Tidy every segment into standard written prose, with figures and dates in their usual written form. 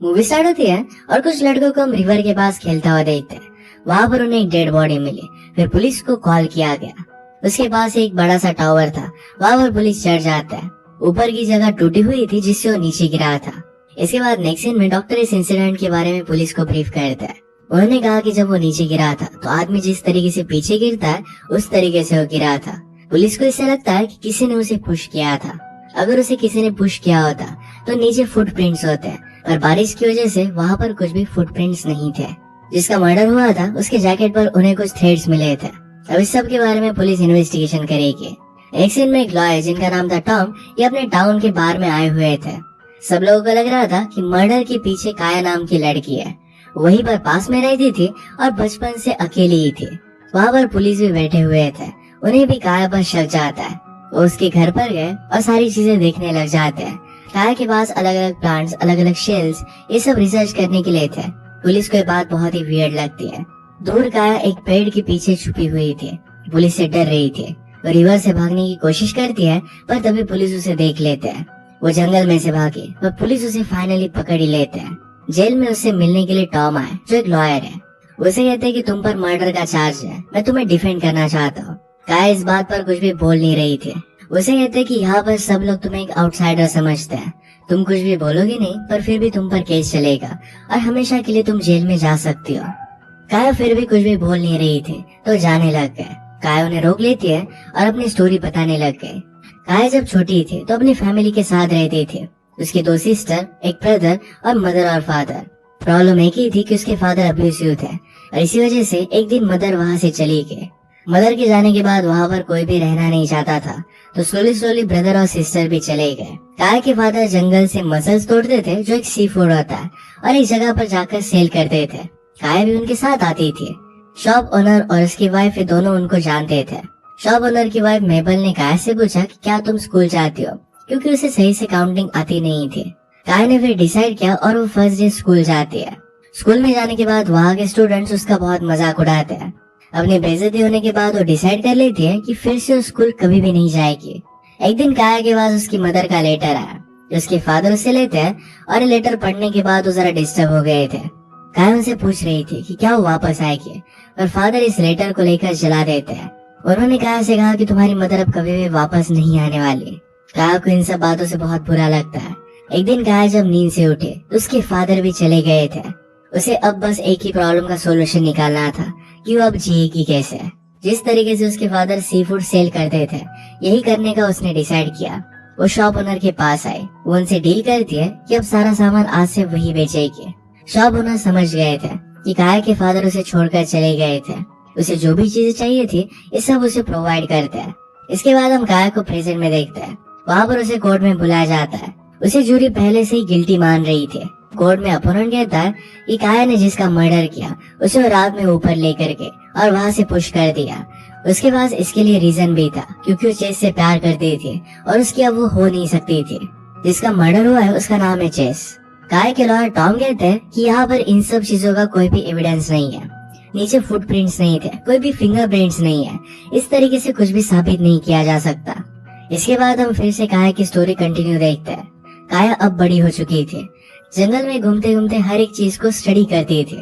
Movie start होती है और कुछ लड़कों को हम रिवर के पास खेलता हुआ देखते हैं। वहाँ पर उन्हें एक डेड बॉडी मिली। फिर पुलिस को कॉल किया गया। उसके पास एक बड़ा सा टावर था। वहाँ पर पुलिस चढ़ जाता है। ऊपर की जगह टूटी हुई थी जिससे वो नीचे गिरा था। इसके बाद नेक्स्ट सीन में डॉक्टर इस इंसिडेंट के बारे में पुलिस को ब्रीफ करता है। उन्होंने कहा कि जब वो नीचे गिरा था तो आदमी जिस तरीके से पीछे गिरता है उस तरीके से वो गिरा था। पुलिस को इससे लगता है कि किसी ने उसे पुश किया था। अगर उसे किसी ने पुश किया होता तो नीचे फुटप्रिंट्स होते हैं, पर बारिश की वजह से वहाँ पर कुछ भी फुटप्रिंट्स नहीं थे। जिसका मर्डर हुआ था उसके जैकेट पर उन्हें कुछ थ्रेड्स मिले थे। अब इस सब के बारे में पुलिस इन्वेस्टिगेशन करेगी। एक सीन में एक लॉयर जिनका नाम था टॉम, ये अपने टाउन के बार में आए हुए थे। सब लोगों को लग रहा था कि मर्डर के पीछे काया नाम की लड़की है। वहीं पर पास में रहती थी और बचपन से अकेली ही थी। वहाँ पर पुलिस भी बैठे हुए थे। उन्हें भी काया पर शक जाता है। वो उसके घर पर गए और सारी चीजें देखने लग जाते हैं। काया के पास अलग अलग प्लांट्स, अलग अलग शेल्स, ये सब रिसर्च करने के लिए थे। पुलिस को ये बात बहुत ही वियर्ड लगती है। दूर काया एक पेड़ के पीछे छुपी हुई थी। पुलिस से डर रही थी। वो रिवर से भागने की कोशिश करती है, पर तभी पुलिस उसे देख लेते हैं। वो जंगल में से भागी, पर पुलिस उसे फाइनली पकड़ ही लेते हैं। जेल में उससे मिलने के लिए टॉम आए, जो एक लॉयर है। उसे कहते हैं कि तुम पर मर्डर का चार्ज है, मैं तुम्हें डिफेंड करना चाहता हूँ। काया इस बात पर कुछ भी बोल नहीं रही थी। उसे कहते हैं कि यहाँ पर सब लोग तुम्हें एक आउटसाइडर समझते हैं। तुम कुछ भी बोलोगे नहीं, पर फिर भी तुम पर केस चलेगा और हमेशा के लिए तुम जेल में जा सकती हो। काया फिर भी कुछ भी बोल नहीं रही थी, तो जाने लग गए। काया उन्हें रोक लेती है और अपनी स्टोरी बताने लग गई। काया जब छोटी थी तो अपनी फैमिली के साथ रहती थी। उसकी 2 सिस्टर, एक ब्रदर और मदर और फादर। प्रॉब्लम एक ही थी कि उसके फादर अब्यूसिव थे और इसी वजह से एक दिन मदर वहाँ से चली गई। मदर के जाने के बाद वहाँ पर कोई भी रहना नहीं चाहता था, तो स्लोली ब्रदर और सिस्टर भी चले गए। काया के फादर जंगल से मसल्स तोड़ते थे, जो एक सी फूड होता है, और एक जगह पर जाकर सेल करते थे। काया भी उनके साथ आती थी। शॉप ओनर और उसकी वाइफ दोनों उनको जानते थे। शॉप ओनर की वाइफ मेबल ने काया से पूछा कि क्या तुम स्कूल जाती हो, क्योंकि उसे सही से काउंटिंग आती नहीं थी। काया ने फिर डिसाइड किया और वो फर्स्ट डे स्कूल जाती है। स्कूल में जाने के बाद वहाँ के स्टूडेंट्स उसका बहुत मजाक उड़ाते हैं। अपनी बेइज्जती होने के बाद वो डिसाइड कर लेती है कि फिर से स्कूल कभी भी नहीं जाएगी। एक दिन काया के पास उसकी मदर का लेटर आया, जो उसके फादर उससे लेते हैं, और ये लेटर पढ़ने के बाद वो जरा डिस्टर्ब हो गए थे। काया उनसे पूछ रही थी कि क्या वो वापस आएगी, पर फादर इस लेटर को लेकर जला देते हैं। उन्होंने काया से कहा कि तुम्हारी मदर अब कभी भी वापस नहीं आने वाली। काया को इन सब बातों से बहुत बुरा लगता है। एक दिन काया जब नींद से उठे तो उसके फादर भी चले गए थे। उसे अब बस एक ही प्रॉब्लम का सोल्यूशन निकालना था कि वो अब जिएगी कैसे। जिस तरीके से उसके फादर सी फूड सेल करते थे, यही करने का उसने डिसाइड किया। वो शॉप ओनर के पास आई। वो उनसे डील करती है कि अब सारा सामान आज से वही बेचेगी। शॉप ओनर समझ गए थे कि काया के फादर उसे छोड़कर चले गए थे। उसे जो भी चीजें चाहिए थी ये सब उसे प्रोवाइड करते हैं। इसके बाद हम काया को प्रेजेंट में देखते हैं। वहाँ पर उसे कोर्ट में बुलाया जाता है। उसे जूरी पहले से ही गिल्टी मान रही थी। कोर्ट में अपोनेंट कहता है कि काया ने जिसका मर्डर किया उसे वो रात में ऊपर लेकर के और वहाँ से पुश कर दिया। उसके पास इसके लिए रीजन भी था, क्योंकि वो चेस से प्यार करती थी और उसकी अब वो हो नहीं सकती थी। जिसका मर्डर हुआ है उसका नाम है चेस। काया के लॉयर टॉम कहते हैं कि यहाँ पर इन सब चीजों का कोई भी एविडेंस नहीं है। नीचे फुटप्रिंट्स नहीं थे, कोई भी फिंगरप्रिंट्स नहीं है। इस तरीके से कुछ भी साबित नहीं किया जा सकता। इसके बाद हम फिर से काया की स्टोरी कंटिन्यू देखते हैं। काया अब बड़ी हो चुकी थी। जंगल में घूमते घूमते हर एक चीज को स्टडी करती थी।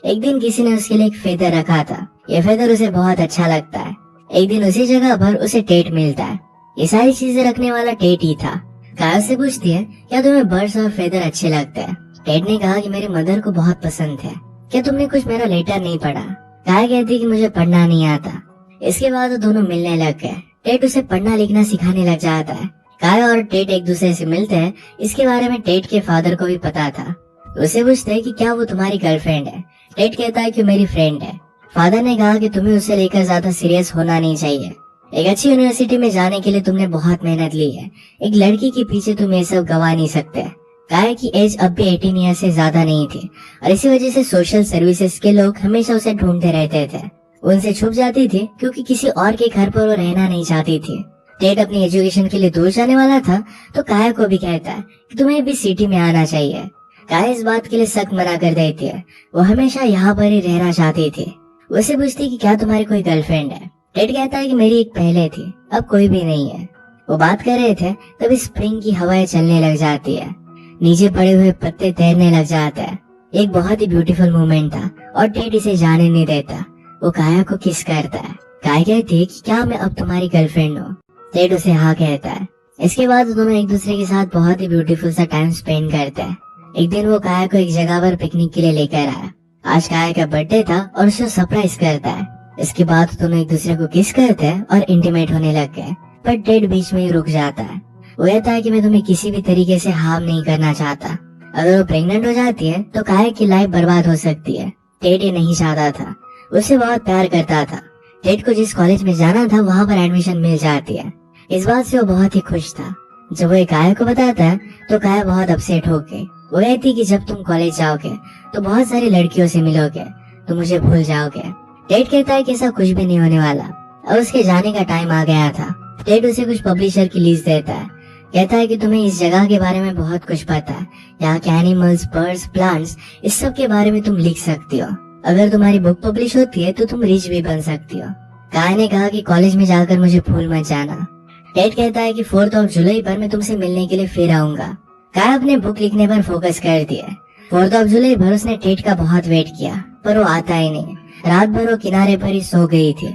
एक दिन किसी ने उसके लिए एक फेदर रखा था। ये फेदर उसे बहुत अच्छा लगता है। एक दिन उसी जगह पर उसे टेट मिलता है। ये सारी चीजें रखने वाला टेट ही था। काया से पूछती है, क्या तुम्हें बर्ड्स और फेदर अच्छे लगते हैं? टेट ने कहा कि मेरी मदर को बहुत पसंद है। क्या तुमने कुछ मेरा लेटर नहीं पढ़ा? काया कहती है कि मुझे पढ़ना नहीं आता। इसके बाद वो दोनों मिलने लग गए। टेट उसे पढ़ना लिखना सिखाने लग जाता है। काया और टेट एक दूसरे से मिलते हैं। इसके बारे में टेट के फादर को भी पता था। उसे पूछते हैं कि क्या वो तुम्हारी गर्लफ्रेंड है? टेट कहता है कि मेरी फ्रेंड है। फादर ने कहा कि तुम्हें उसे लेकर ज्यादा सीरियस होना नहीं चाहिए। एक अच्छी यूनिवर्सिटी में जाने के लिए तुमने बहुत मेहनत ली है। एक लड़की के पीछे तुम ये सब गवा नहीं सकते। काया की एज अब भी 18 ईयर से ज्यादा नहीं थी और इसी वजह से सोशल सर्विसेज के लोग हमेशा उसे ढूंढते रहते थे। उनसे छुप जाती थी क्योंकि किसी और के घर पर वो रहना नहीं चाहती थी। टेट अपनी एजुकेशन के लिए दूर जाने वाला था, तो काया को भी कहता है कि तुम्हें भी सिटी में आना चाहिए। काया इस बात के लिए सख्त मना कर देती है। वो हमेशा यहाँ पर ही रहना चाहती थी। उसे पूछती कि क्या तुम्हारी कोई गर्लफ्रेंड है? टेट कहता है कि मेरी एक पहले थी, अब कोई भी नहीं है। वो बात कर रहे थे तभी स्प्रिंग की हवाएं चलने लग जाती है। नीचे पड़े हुए पत्ते तैरने लग जाते हैं। एक बहुत ही ब्यूटीफुल मोमेंट था और टेड इसे जाने नहीं देता। वो काया को किस करता है। काया कहती है कि क्या मैं अब तुम्हारी गर्लफ्रेंड हूँ। टेड उसे हाँ कहता है। इसके बाद दोनों एक दूसरे के साथ बहुत ही ब्यूटीफुल सा टाइम स्पेंड करते हैं। एक दिन वो काया को एक जगह पर पिकनिक के लिए लेकर आया। आज काया का बर्थडे था और उसे सरप्राइज करता है। इसके बाद दोनों एक दूसरे को किस करते हैं और इंटीमेट होने लग गए, पर टेड बीच में ही रुक जाता है। वो कहता है कि मैं तुम्हें किसी भी तरीके से हार्म नहीं करना चाहता। अगर वो प्रेग्नेंट हो जाती है तो काया की लाइफ बर्बाद हो सकती है। टेड ये नहीं चाहता था, उससे बहुत प्यार करता था। टेड को जिस कॉलेज में जाना था वहाँ पर एडमिशन मिल जाती है। इस बात से वो बहुत ही खुश था। जब वो काया को बताता है तो काया बहुत अपसेट हो गई। वो कहती कि जब तुम कॉलेज जाओगे तो बहुत सारी लड़कियों से मिलोगे, तो मुझे भूल जाओगे। टेड कहता है कि ऐसा कुछ भी नहीं होने वाला। अब उसके जाने का टाइम आ गया था। टेड उसे कुछ पब्लिशर की लीज देता है। कहता है कि तुम्हें इस जगह के बारे में बहुत कुछ पता है, यहाँ के एनिमल्स, बर्ड्स, प्लांट्स, इस सब के बारे में तुम लिख सकती हो। अगर तुम्हारी बुक पब्लिश होती है तो तुम रिच भी बन सकती हो। काया ने कहा कि कॉलेज में जाकर मुझे भूल मत जाना। टेड कहता है कि 4 जुलाई पर मैं तुमसे मिलने के लिए फिर आऊंगा। काया अपने बुक लिखने पर फोकस करती है। 4 जुलाई पर उसने टेड का बहुत वेट किया, पर वो आता ही नहीं। रात भर वो किनारे पर ही सो गई थी।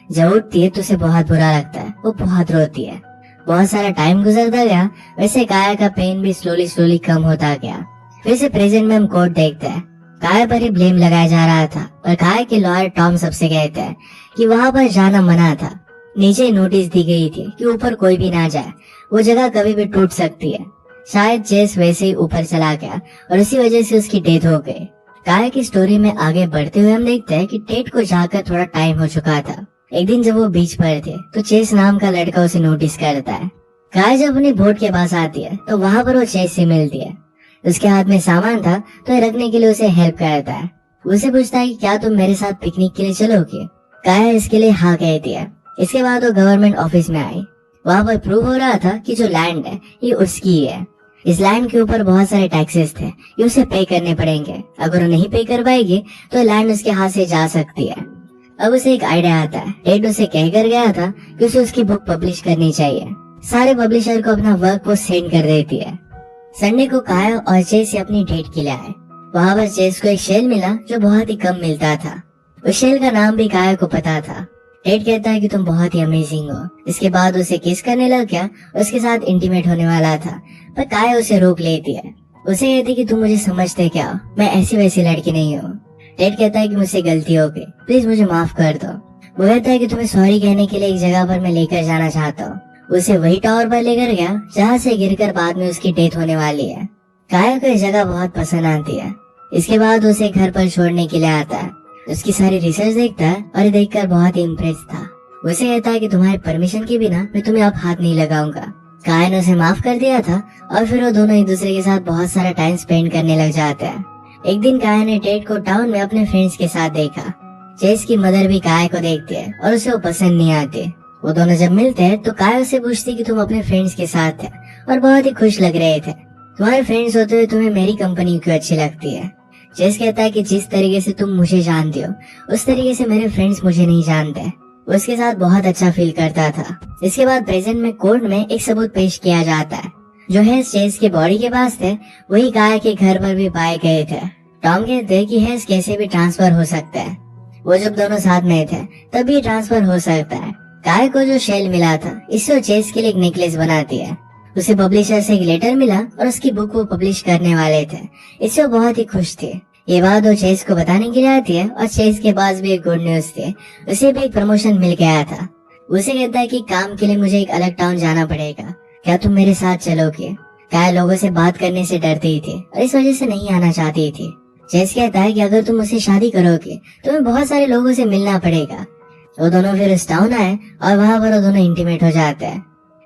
जब उठती है तो उसे बहुत बुरा लगता है, वो बहुत रोती है। बहुत सारा टाइम गुजरता गया, वैसे काया का पेन भी स्लोली कम होता गया। फिर से प्रेजेंट में हम कोर्ट देखते हैं। काया पर ही ब्लेम लगाया जा रहा था, पर काया के लॉयर टॉम सबसे कहते हैं कि वहाँ पर जाना मना था। नीचे नोटिस दी गई थी कि ऊपर कोई भी ना जाए, वो जगह कभी भी टूट सकती है। शायद चेस वैसे ही ऊपर चला गया और इसी वजह से उसकी डेथ हो गई। काया की स्टोरी में आगे बढ़ते हुए हम देखते हैं कि टेड को जाकर थोड़ा टाइम हो चुका था। एक दिन जब वो बीच पर थे तो चेस नाम का लड़का उसे नोटिस करता है। काया जब अपनी बोट के पास आती है तो वहाँ पर वो चेस से मिलती है। उसके हाथ में सामान था तो रखने के लिए उसे हेल्प करता है। उसे पूछता है कि क्या तुम मेरे साथ पिकनिक के लिए चलोगे। काया इसके लिए हाँ कहती है। इसके बाद वो गवर्नमेंट ऑफिस में आई। वहाँ पर प्रूव हो रहा था कि जो लैंड है ये उसकी ही है। इस लैंड के ऊपर बहुत सारे टैक्सेस थे, ये उसे पे करने पड़ेंगे। अगर वो नहीं पे कर पाएगी तो लैंड उसके हाथ से जा सकती है। अब उसे एक आइडिया आता है। टेड उसे कहकर गया था कि उसे उसकी बुक पब्लिश करनी चाहिए। सारे पब्लिशर को अपना वर्क वो सेंड कर देती है। संडे को काया और चेस अपनी डेट के लिए आए। वहाँ पर चेस को एक शेल मिला जो बहुत ही कम मिलता था। उस शेल का नाम भी काया को पता था। टेड कहता है कि तुम बहुत ही अमेजिंग हो। इसके बाद उसे किस करने लग गया, उसके साथ इंटीमेट होने वाला था, पर काया उसे रोक लेती है। उसे कहती कि तुम मुझे समझते क्या, मैं ऐसी वैसी लड़की नहीं हूँ। टेड कहता है कि मुझसे गलती हो गई, प्लीज मुझे माफ कर दो। वो कहता है कि तुम्हें सॉरी कहने के लिए एक जगह पर मैं लेकर जाना चाहता हूँ। उसे वही टावर पर लेकर गया जहाँ से गिरकर बाद में उसकी डेथ होने वाली है। काया को ये जगह बहुत पसंद आती है। इसके बाद उसे घर पर छोड़ने के लिए आता है। उसकी सारी रिसर्च देखता है और ये देखकर बहुत ही इम्प्रेस था। उसे कहता है कि तुम्हारे परमिशन के बिना मैं तुम्हें अब हाथ नहीं लगाऊंगा। काया ने उसे माफ कर दिया था और फिर वो दोनों एक दूसरे के साथ बहुत सारा टाइम स्पेंड करने लग जाते हैं। एक दिन काया ने टेड को टाउन में अपने फ्रेंड्स के साथ देखा। चेस की मदर भी काया को देखती है और उसे वो पसंद नहीं आती। वो दोनों जब मिलते हैं तो काया उसे पूछती कि तुम अपने फ्रेंड्स के साथ थे और बहुत ही खुश लग रहे थे। तुम्हारे फ्रेंड्स होते हुए तुम्हें मेरी कंपनी क्यों अच्छी लगती है। चेस कहता है कि जिस तरीके से तुम मुझे जानते हो उस तरीके से मेरे फ्रेंड्स मुझे नहीं जानते। वो उसके साथ बहुत अच्छा फील करता था। इसके बाद प्रेजेंट में कोर्ट में एक सबूत पेश किया जाता है। जो हेस चेस के बॉडी के पास थे वही काया के घर पर भी पाए गए थे। टॉम कहते हैं कि हेस कैसे भी ट्रांसफर हो सकता है। वो जब दोनों साथ में थे तब भी ट्रांसफर हो सकता है। काया को जो शेल मिला था इससे चेस के लिए एक नेकलेस बनाती है। उसे पब्लिशर से एक लेटर मिला और उसकी बुक वो पब्लिश करने वाले थे। इससे वो बहुत ही खुश थे। ये बात वो चेस को बताने के लिए आती है और चेस के पास भी एक गुड न्यूज थी। उसे भी एक प्रमोशन मिल गया था। उसे कहता है कि काम के लिए मुझे एक अलग टाउन जाना पड़ेगा, क्या तुम मेरे साथ चलोगे। काया लोगों से बात करने से डरती थी और इस वजह से नहीं आना चाहती थी। चेस कहता है कि अगर तुम मुझसे शादी करोगे तो तुम्हें बहुत सारे लोगों से मिलना पड़ेगा। वो दोनों फिर उस टाउन आए और वहाँ पर वो दोनों इंटीमेट हो जाते हैं।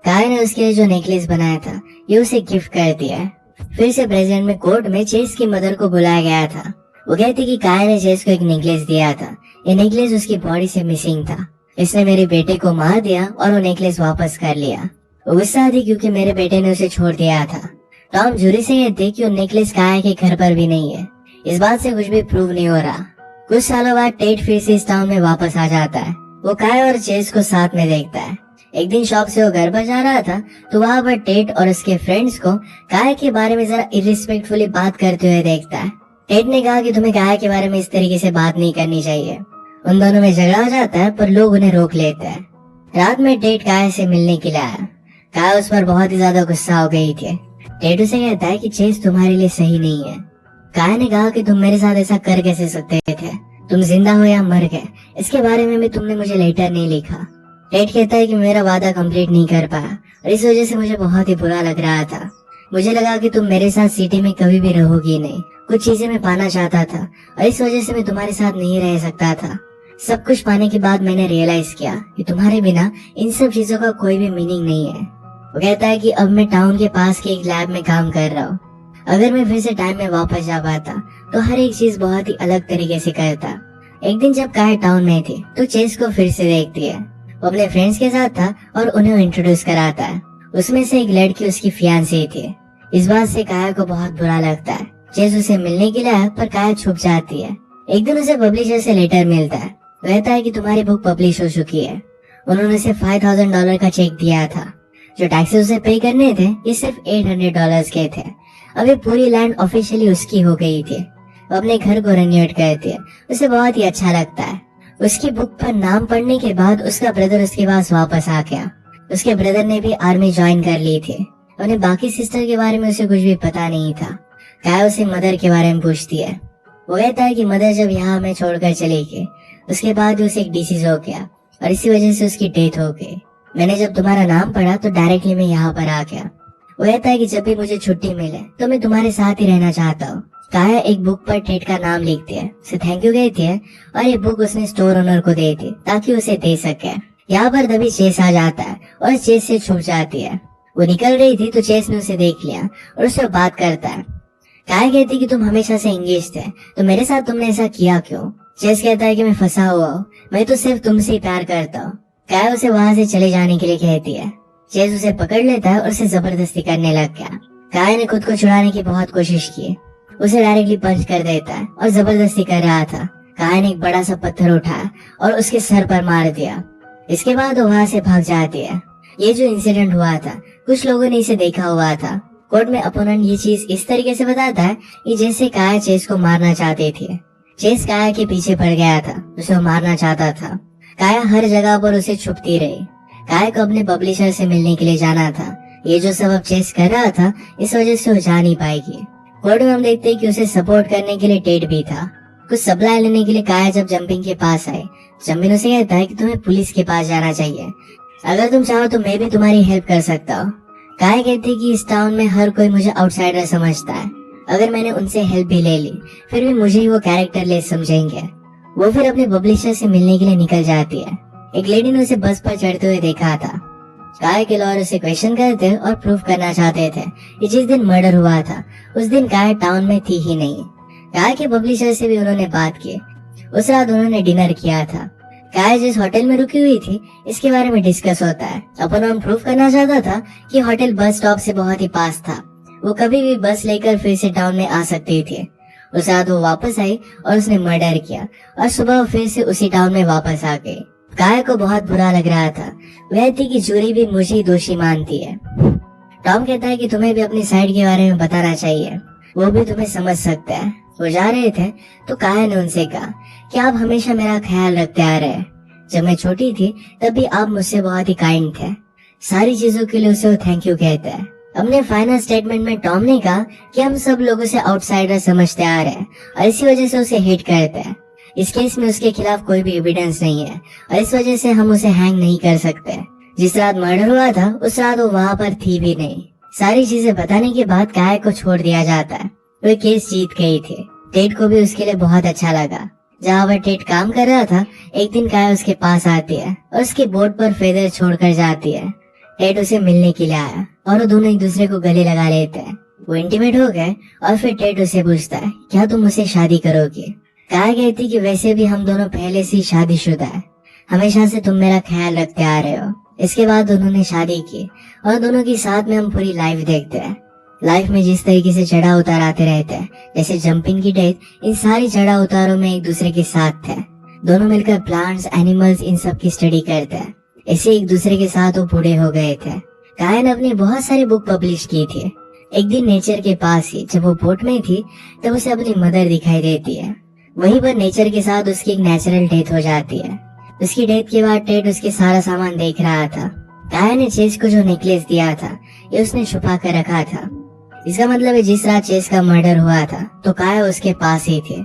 काया ने उसके लिए जो नेकलेस बनाया था ये उसे गिफ्ट कर दिया है। फिर से प्रेजेंट में कोर्ट में चेस की मदर को बुलाया गया था। वो कहती कि काया ने चेस को एक नेकलेस दिया था। ये नेकलेस उसकी बॉडी से मिसिंग था। इसने मेरे बेटे को मार दिया और वो नेकलेस वापस कर लिया। वो गुस्सा थी क्योंकि मेरे बेटे ने उसे छोड़ दिया था। टॉम जूरी से कहते कि वो नेकलेस काया के घर पर भी नहीं है। इस बात से कुछ भी प्रूव नहीं हो रहा। कुछ सालों बाद टेड फिर से इस टाउन में वापस आ जाता है। वो काया और चेस को साथ में देखता है। एक दिन शॉप से वो घर पर जा रहा था तो वहाँ पर टेट और उसके फ्रेंड्स को काया के बारे में जरा इरिस्पेक्टफुली बात करते हुए देखता है। टेट ने कहा कि तुम्हें काया के बारे में इस तरीके से बात नहीं करनी चाहिए। उन दोनों में झगड़ा हो जाता है पर लोग उन्हें रोक लेते हैं। रात में टेट काया से मिलने के लिए आया। काया उस पर बहुत ही ज्यादा गुस्सा हो गई थी। टेट उसे कहता है कि चेस तुम्हारे लिए सही नहीं है। काया ने कहा कि तुम मेरे साथ ऐसा कर कैसे सकते थे, तुम जिंदा हो या मर गए, इसके बारे में भी तुमने मुझे लेटर नहीं लिखा। टेट कहता है कि मेरा वादा कंप्लीट नहीं कर पाया और इस वजह से मुझे बहुत ही बुरा लग रहा था। मुझे लगा कि तुम मेरे साथ सिटी में कभी भी रहोगी नहीं। कुछ चीजें मैं पाना चाहता था और इस वजह से मैं तुम्हारे साथ नहीं रह सकता था। सब कुछ पाने के बाद मैंने रियलाइज किया कि तुम्हारे बिना इन सब चीजों का कोई भी मीनिंग नहीं है। वो कहता है कि अब मैं टाउन के पास के एक लैब में काम कर रहा हूँ। अगर मैं फिर से टाइम में वापस जा पाता तो हर एक चीज बहुत ही अलग तरीके से करता। एक दिन जब काया टाउन में थी तो चेस को फिर से देखती है। वो अपने फ्रेंड्स के साथ था और उन्हें इंट्रोड्यूस कराता है। उसमें से एक लड़की उसकी फियांसी थी। इस बात से काया को बहुत बुरा लगता है। चेस उसे मिलने के लिए आया पर काया छुप जाती है। एक दिन उसे पब्लिशर से लेटर मिलता है। कहता है कि तुम्हारी बुक पब्लिश हो चुकी है। उन्होंने उसे $5,000 का चेक दिया था। जो टैक्सेस उसे पे करने थे ये सिर्फ $800 के थे। अभी पूरी लैंड ऑफिशियली उसकी हो गई थी। वो अपने घर को रेन्यूएट करती है। उसे बहुत ही अच्छा लगता है। उसकी बुक पर नाम पढ़ने के बाद उसका ब्रदर उसके पास वापस आ गया। उसके ब्रदर ने भी आर्मी ज्वाइन कर ली थी। उन्हें बाकी सिस्टर के बारे में उसे कुछ भी पता नहीं था। काया उसे मदर के बारे में पूछती है। वो कहता है कि मदर जब यहाँ हमें छोड़कर चली गई उसके बाद उसे एक डिसीज हो गया और इसी वजह से उसकी डेथ हो गई। मैंने जब तुम्हारा नाम पढ़ा तो डायरेक्टली मैं यहाँ पर आ गया। वो कहता है कि जब भी मुझे छुट्टी मिले तो मैं तुम्हारे साथ ही रहना चाहता हूँ। काया एक बुक पर टेट का नाम लिखती है, उसे थैंक यू कहती है और ये बुक उसने स्टोर ओनर को दे दी ताकि उसे दे सके। यहाँ पर तभी चेस आ जाता है और चेस से छुप जाती है। वो निकल रही थी तो चेस ने उसे देख लिया और उससे बात करता है। काया कहती कि तुम हमेशा से एंगेज थे तो मेरे साथ तुमने ऐसा किया क्यों? चेस कहता है कि मैं फंसा हुआ हूँ, मैं तो सिर्फ तुमसे ही प्यार करता हूँ। काया उसे वहाँ से चले जाने के लिए कहती है। चेस उसे पकड़ लेता है और उसे जबरदस्ती करने लग गया। काया ने खुद को छुड़ाने की बहुत कोशिश की। उसे डायरेक्टली पंच कर देता है और जबरदस्ती कर रहा था। काया ने एक बड़ा सा पत्थर उठाया और उसके सर पर मार दिया। इसके बाद वो वहाँ से भाग जाती है। ये जो इंसिडेंट हुआ था कुछ लोगों ने इसे देखा हुआ था। कोर्ट में अपोनेंट ये चीज इस तरीके से बताता है कि जैसे काया चेस को मारना चाहते थे। चेस काया के पीछे पड़ गया था, उसे वो मारना चाहता था। काया हर जगह पर उसे छुपती रही। काया को अपने पब्लिशर से मिलने के लिए जाना था। ये जो सब अब चेस कर रहा था इस वजह से वो जा नहीं पाएगी। कोर्ट में हम देखते हैं कि उसे सपोर्ट करने के लिए टेट भी था। कुछ सप्लाई लेने के लिए काया जब जंपिंग के पास आए, जंपिंग उसे कहता है कि तुम्हें पुलिस के पास जाना चाहिए। अगर तुम चाहो तो मैं भी तुम्हारी हेल्प कर सकता हूँ। काया कहती है कि इस टाउन में हर कोई मुझे आउटसाइडर समझता है। अगर मैंने उनसे हेल्प भी ले ली फिर भी मुझे ही वो कैरेक्टरलेस समझेंगे। वो फिर अपने पब्लिशर से मिलने के लिए निकल जाती है। एक लेडी ने उसे बस पर चढ़ते हुए देखा था। काया के लॉयर उसे क्वेश्चन करते और प्रूफ करना चाहते थे कि जिस दिन मर्डर हुआ था उस दिन काया टाउन में थी ही नहीं। काया के पब्लिशर से भी उन्होंने बात की। उस रात उन्होंने डिनर किया था। काया जिस होटल में रुकी हुई थी इसके बारे में डिस्कस होता है। अपन प्रूफ करना चाहता था कि होटल बस स्टॉप से बहुत ही पास था। वो कभी भी बस लेकर फिर से टाउन में आ सकती थी। उस रात वो वापस आई और उसने मर्डर किया और सुबह वो फिर से उसी टाउन में वापस आ गई। काया को बहुत बुरा लग रहा था। वह थी कि जूरी भी मुझे ही दोषी मानती है। टॉम कहता है कि तुम्हें भी अपनी साइड के बारे में बताना चाहिए, वो भी तुम्हें समझ सकता है। वो जा रहे थे तो काया ने उनसे कहा कि आप हमेशा मेरा ख्याल रखते आ रहे। जब मैं छोटी थी तब भी आप मुझसे बहुत ही काइंड थे। सारी चीजों के लिए उसे वो थैंक यू कहते हैं। अपने फाइनल स्टेटमेंट में टॉम ने कहा कि हम सब लोगों से आउटसाइडर समझते आ रहे हैं और इसी वजह से उसे हेट करते हैं। इस केस में उसके खिलाफ कोई भी एविडेंस नहीं है और इस वजह से हम उसे हैंग नहीं कर सकते। जिस रात मर्डर हुआ था उस रात वो वहाँ पर थी भी नहीं। सारी चीजें बताने के बाद काया को छोड़ दिया जाता है। वो केस जीत गई थी। टेट को भी उसके लिए बहुत अच्छा लगा। जहाँ पर टेट काम कर रहा था एक दिन काया उसके पास आती है और उसके बोर्ड पर फेदर छोड़कर जाती है। टेट उसे मिलने के लिए आया और वो दोनों एक दूसरे को गले लगा लेते हैं। वो इंटीमेट हो गए और फिर टेट उसे पूछता है क्या तुम मुझसे शादी करोगी? काया कहती कि वैसे भी हम दोनों पहले से ही शादीशुदा है, हमेशा से तुम मेरा ख्याल रखते आ रहे हो। इसके बाद उन्होंने शादी की और दोनों की साथ में हम पूरी लाइफ देखते हैं। लाइफ में जिस तरीके से चढ़ा उतार आते रहते हैं, जैसे जंपिंग की डेथ, इन सारी चढ़ा उतारों में एक दूसरे के साथ थे। दोनों मिलकर प्लांट्स, एनिमल्स, इन सब की स्टडी करते हैं। ऐसे एक दूसरे के साथ वो बूढ़े हो गए थे। काया ने अपनी बहुत सारी बुक पब्लिश की थी। एक दिन नेचर के पास ही जब वो बोट में थी तब उसे अपनी मदर दिखाई देती है। वहीं पर नेचर के साथ उसकी एक नेचुरल डेथ हो जाती है। उसकी डेथ के बाद टेड उसके सारा सामान देख रहा था। काया ने चेस को जो नेकलेस दिया था ये उसने छुपा कर रखा था। इसका मतलब है जिस रात चेस का मर्डर हुआ था तो काया उसके पास ही थे।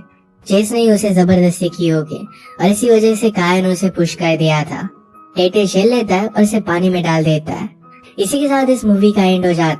चेस ने ही उसे जबरदस्ती की होगी और इसी वजह से काया ने उसे पुश कर दिया था। टेड झेल लेता है और उसे पानी में डाल देता है। इसी के साथ इस मूवी का एंड हो जाता है।